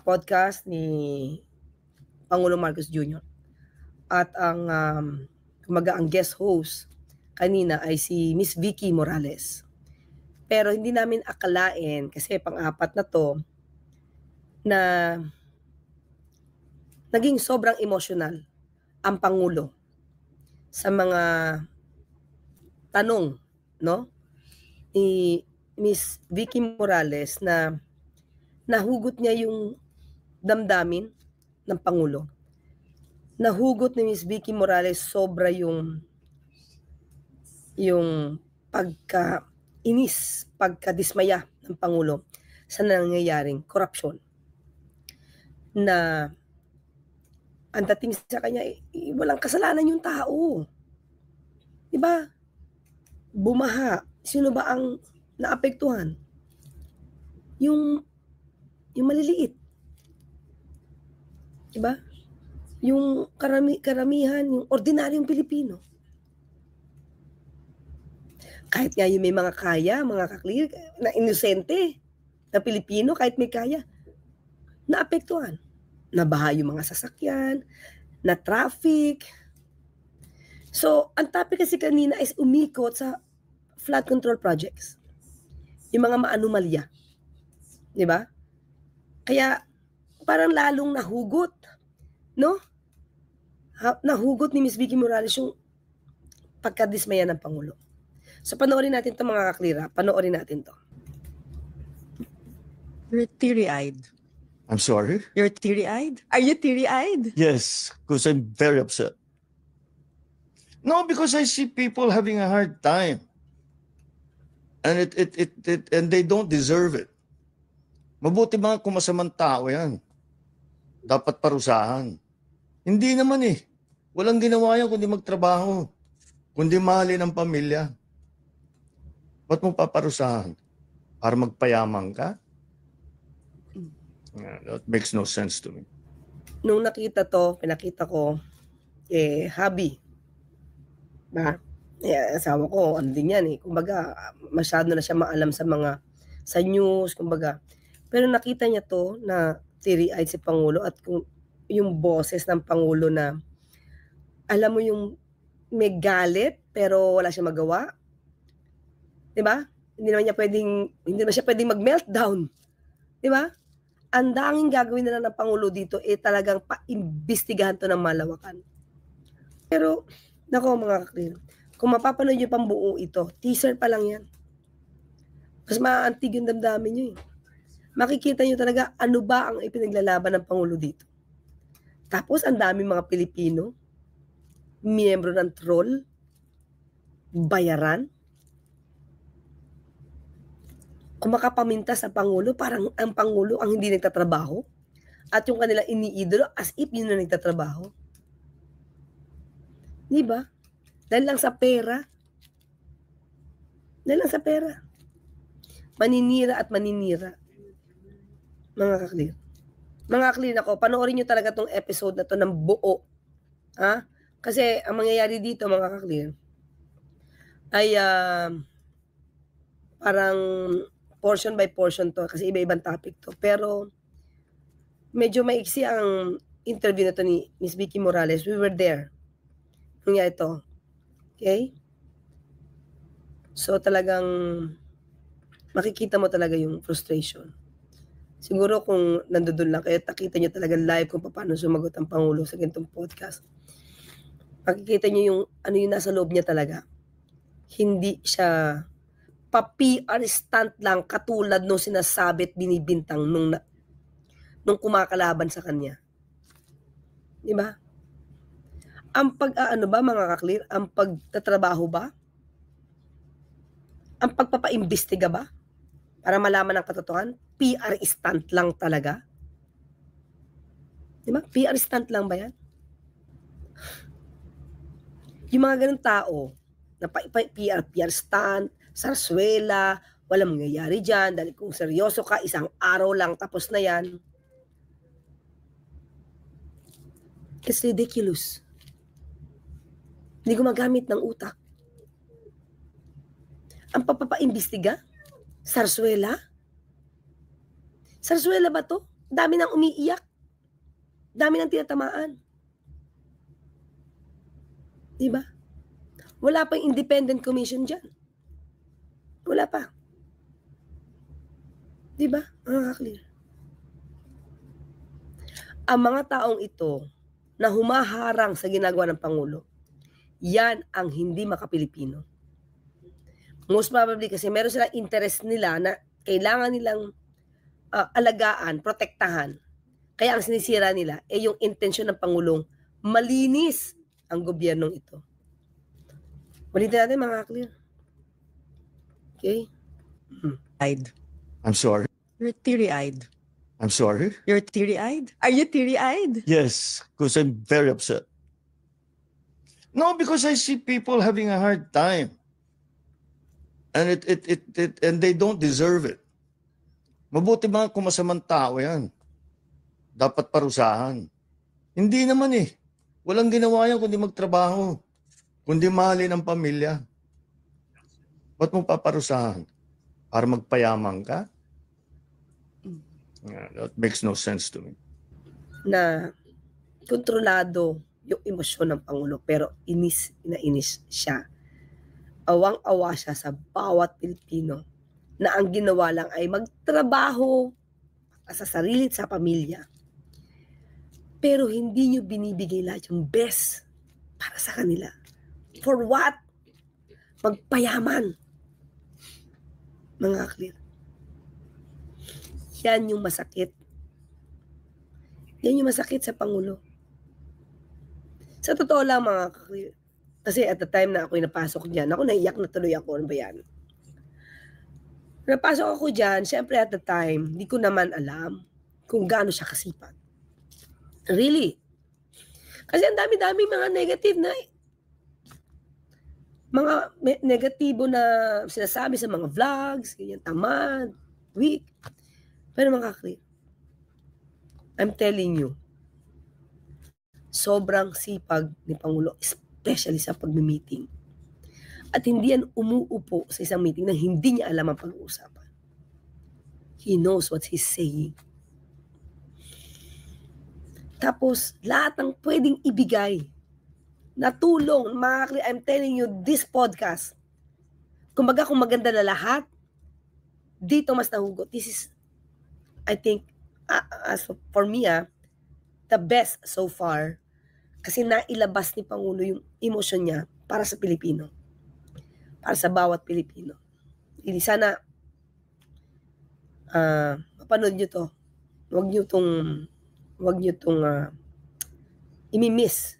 podcast ni Pangulong Marcos Jr. At ang guest host kanina ay si Miss Vicky Morales. Pero hindi namin akalain, kasi pang-apat na to, na naging sobrang emotional ang Pangulo sa mga tanong, no, ni Miss Vicky Morales, na nahugot niya yung damdamin ng Pangulo. Nahugot ni Miss Vicky Morales sobra yung pagka-inis, pagka-dismaya ng Pangulo sa nangyayaring korupsyon. Na ang dating sa kanya, walang kasalanan yung tao. Diba? Bumaha. Sino ba ang naapektuhan? Yung maliliit. Diba? Yung karamihan, yung ordinaryong Pilipino. Kahit nga yung may mga kaya, mga kaklir, na inosente na Pilipino, kahit may kaya, naapektuhan. Nabaha yung mga sasakyan, na traffic. So, ang topic kasi kanina is umikot sa flood control projects. Yung mga maanumalya. Di ba? Kaya, parang lalong nahugot, no? Nahugot ni Ms. Vicky Morales yung pagkadismaya ng Pangulo. So, panoorin natin to, mga kaklira. Panoorin natin to. You're teary-eyed. I'm sorry? You're teary-eyed? Are you teary-eyed? Yes, because I'm very upset. No, because I see people having a hard time. And and they don't deserve it. Mabuti mga kumasamang tao yan. Dapat parusahan. Hindi naman eh. Walang ginawa yan kundi magtrabaho. Kundi mahalin ang pamilya. Ba't mo paparusahan? Para magpayaman ka? That makes no sense to me. Nung nakita to, pinakita ko, hobby. Asawa ko, ano din yan eh. Kumbaga, masyado na siya maalam sa news, kumbaga. Pero nakita niya to, na teary-eyed si Pangulo, at yung boses ng Pangulo na, alam mo yung may galit, pero wala siya magawa. Diba? Hindi naman siya pwedeng mag-meltdown. Diba? Ang danging gagawin na ng Pangulo dito talagang paimbestigahan to ng malawakan. Pero, nako mga kaklir, kung mapapanood nyo pang buo ito, teaser pa lang yan. Mas maaantig yung damdamin nyo eh. Makikita nyo talaga ano ba ang ipinaglalaban ng Pangulo dito. Tapos, ang dami mga Pilipino, miyembro ng troll, bayaran, kung makapaminta sa Pangulo, parang ang Pangulo ang hindi nagtatrabaho, at yung kanila iniidolo as if yun na nagtatrabaho. Diba? Dahil lang sa pera. Dahil lang sa pera. Maninira at maninira. Mga kaklir. Mga kaklir ako, panoorin nyo talaga tong episode na to ng buo. Ha? Kasi ang mangyayari dito, mga kaklir, ay parang portion by portion to, kasi iba-ibang topic to. Pero medyo maiksi ang interview na to ni Ms. Vicky Morales. We were there. Nangyari ito. Okay? So talagang makikita mo talaga yung frustration. Siguro kung nandoon lang kayo, nakita nyo talaga live kung paano sumagot ang Pangulo sa ganitong podcast. Makikita nyo yung ano yung nasa loob niya talaga. Hindi siya pa-PR stunt lang katulad nung sinasabi at binibintang nung kumakalaban sa kanya. Di ba? Ang pag-aano ba, mga kaklir? Ang pagtatrabaho ba? Ang pagpapaimbestiga ba? Para malaman ang katotohanan? PR stunt lang talaga? Di ba? PR stunt lang ba yan? Yung mga ganun tao, na PR stunt, sarswela, walang mangyayari dyan, dahil kung seryoso ka, isang araw lang, tapos na yan. It's ridiculous. Hindi gumagamit ng utak. Ang papapaimbestiga? Sarswela? Sarswela ba to? dami nang umiiyak. Dami nang tinatamaan. 'Di ba? Wala pang independent commission diyan. Wala pa. 'Di ba? Nakaka-clear. Ang mga taong ito na humaharang sa ginagawa ng Pangulo, yan ang hindi makapilipino. Most probably kasi meron silang interest nila na kailangan nilang alagaan, protektahan. Kaya ang sinisira nila ay yung intensyon ng Pangulong malinis ang gobyernong ito. Ulitin natin mga clear. Okay? Eyed. I'm sorry. You're teary-eyed. I'm sorry. You're teary-eyed? Are you teary-eyed? Yes, because I'm very upset. No, because I see people having a hard time. And and they don't deserve it. Mabuti ba kung masamang tao yan? Dapat parusahan. Hindi naman eh. Walang ginawa yan kundi magtrabaho. Kundi mahalin ang pamilya. Ba't mo paparusahan? Para magpayaman ka? That makes no sense to me. Na kontrolado yung emosyon ng Pangulo pero inis siya. Awang-awa siya sa bawat Pilipino na ang ginawa lang ay magtrabaho sa sarili at sa pamilya. Pero hindi nyo binibigay lahat yung best para sa kanila. For what? Magpayaman. Mga clear. Yan yung masakit. Yan yung masakit sa Pangulo. Sa totoo lang mga clear. Kasi at the time na ako'y napasok dyan, ako naiyak na tuloy ako. Ano ba yan? Napasok ako dyan, syempre at the time, di ko naman alam kung gaano siya kasipag. Really. Kasi ang dami-dami mga negative na negatibo na sinasabi sa mga vlogs, ganyan, tamad, weak. Pero mga clear, I'm telling you, sobrang sipag ni Pangulo, especially sa pag-meeting. At hindi yan umuupo sa isang meeting na hindi niya alam ang pag-uusapan. He knows what he's saying. Tapos, lahat ng pwedeng ibigay na tulong, I'm telling you, this podcast, kumbaga kung maganda na lahat, dito mas nahugot. This is, I think, as for me, the best so far. Kasi nailabas ni Pangulo yung emosyon niya para sa Pilipino. Para sa bawat Pilipino. Hindi sana, mapanood nyo to. Huwag nyo tong, imi-miss